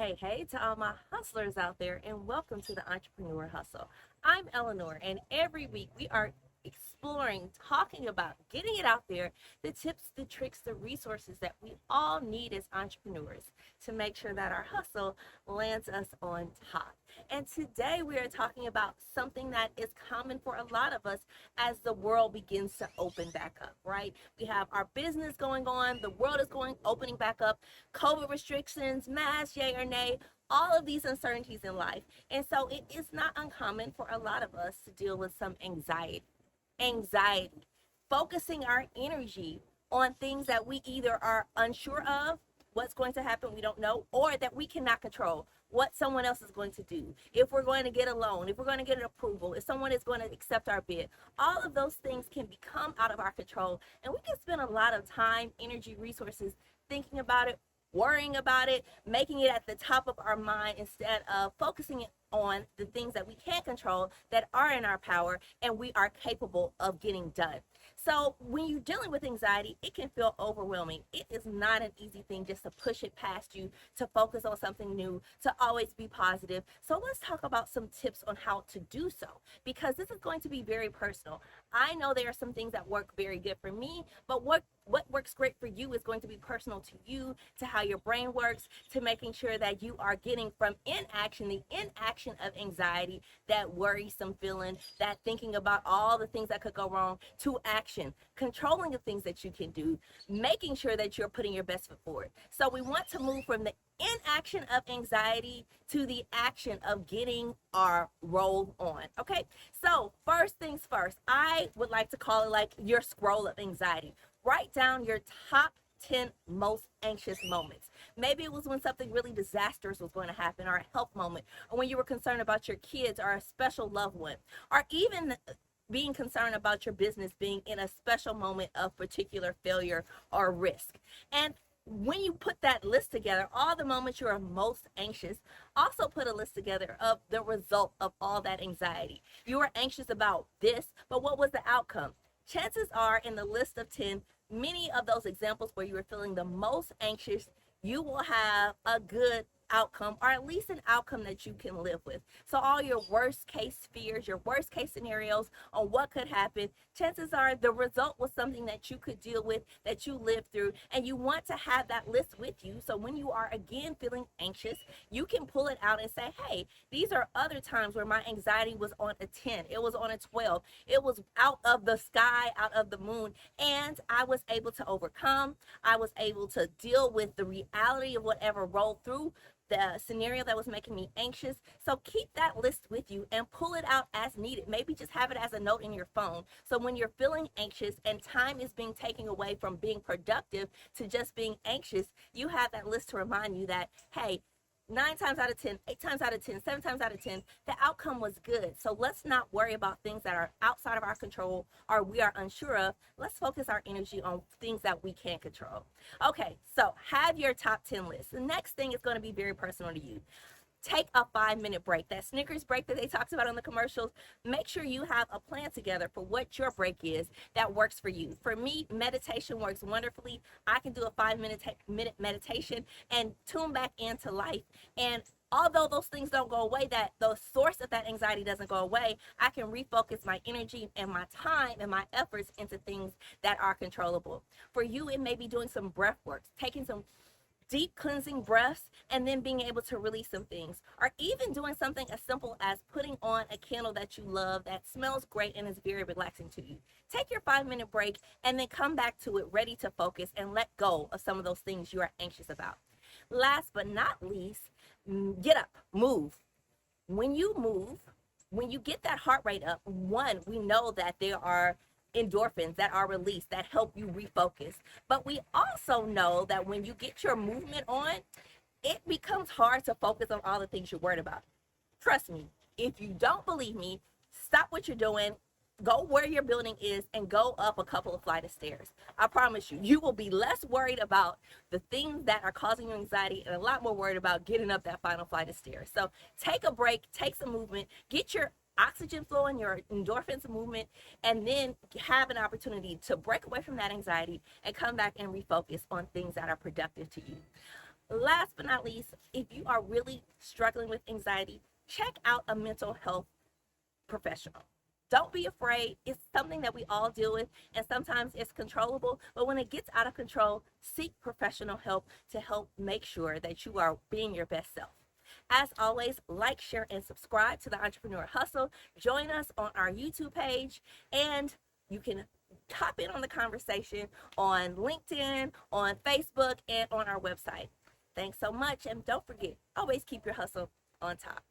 Hey, to all my hustlers out there, and welcome to the Entrepreneur Hustle. I'm Eleanor, and every week we are exploring, talking about getting it out there, the tips, the tricks, the resources that we all need as entrepreneurs to make sure that our hustle lands us on top. And today we are talking about something that is common for a lot of us as the world begins to open back up, right? We have our business going on, the world is opening back up, COVID restrictions, masks, yay or nay, all of these uncertainties in life. And so it is not uncommon for a lot of us to deal with some anxiety, focusing our energy on things that we either are unsure of, what's going to happen, we don't know, or that we cannot control what someone else is going to do, if we're going to get a loan, if we're going to get an approval, if someone is going to accept our bid. All of those things can become out of our control, and we can spend a lot of time, energy, resources thinking about it, worrying about it, making it at the top of our mind instead of focusing on the things that we can control, that are in our power, and we are capable of getting done. So when you're dealing with anxiety, it can feel overwhelming. It is not an easy thing just to push it past you, to focus on something new, to always be positive. So let's talk about some tips on how to do so, because this is going to be very personal. I know there are some things that work very good for me, but what works great for you is going to be personal to you, to how your brain works, to making sure that you are getting from inaction, the inaction of anxiety, that worrisome feeling, that thinking about all the things that could go wrong, to action, controlling the things that you can do, making sure that you're putting your best foot forward. So we want to move from the inaction of anxiety to the action of getting our roll on. Okay, so first things first, I would like to call it like your scroll of anxiety. Write down your top 10 most anxious moments. Maybe it was when something really disastrous was going to happen, or a health moment, or when you were concerned about your kids or a special loved one, or even being concerned about your business being in a special moment of particular failure or risk. And when you put that list together, all the moments you are most anxious, also put a list together of the result of all that anxiety. You were anxious about this, but what was the outcome? Chances are, in the list of 10, many of those examples where you were feeling the most anxious, you will have a good outcome, or at least an outcome that you can live with. So all your worst case fears, your worst case scenarios on what could happen, chances are the result was something that you could deal with, that you lived through, and you want to have that list with you. So when you are again feeling anxious, you can pull it out and say, hey, these are other times where my anxiety was on a 10, it was on a 12, it was out of the sky, out of the moon, and I was able to overcome. I was able to deal with the reality of whatever rolled through the scenario that was making me anxious. So keep that list with you and pull it out as needed. Maybe just have it as a note in your phone. So when you're feeling anxious and time is being taken away from being productive to just being anxious, you have that list to remind you that, hey, 9 times out of 10, 8 times out of 10, 7 times out of 10, the outcome was good. So let's not worry about things that are outside of our control or we are unsure of. Let's focus our energy on things that we can control. Okay, so have your top 10 list. The next thing is going to be very personal to you. Take a 5-minute break. That Snickers break that they talked about on the commercials, make sure you have a plan together for what your break is that works for you. For me, meditation works wonderfully. I can do a 5-minute meditation and tune back into life. And although those things don't go away, that the source of that anxiety doesn't go away, I can refocus my energy and my time and my efforts into things that are controllable. For you, it may be doing some breath work, taking some deep cleansing breaths, and then being able to release some things, or even doing something as simple as putting on a candle that you love that smells great and is very relaxing to you. Take your 5-minute break and then come back to it ready to focus and let go of some of those things you are anxious about. Last but not least, get up, move. When you move, when you get that heart rate up, one, we know that there are endorphins that are released that help you refocus. But we also know that when you get your movement on, it becomes hard to focus on all the things you're worried about. Trust me, if you don't believe me, stop what you're doing, go where your building is, and go up a couple of flight of stairs. I promise you, you will be less worried about the things that are causing you anxiety and a lot more worried about getting up that final flight of stairs. So take a break, take some movement, get your oxygen flow and your endorphins movement, and then have an opportunity to break away from that anxiety and come back and refocus on things that are productive to you. Last but not least, if you are really struggling with anxiety, check out a mental health professional. Don't be afraid. It's something that we all deal with, and sometimes it's controllable. But when it gets out of control, seek professional help to help make sure that you are being your best self. As always, like, share, and subscribe to the Entrepreneur Hustle. Join us on our YouTube page, and you can hop in on the conversation on LinkedIn, on Facebook, and on our website. Thanks so much, and don't forget, always keep your hustle on top.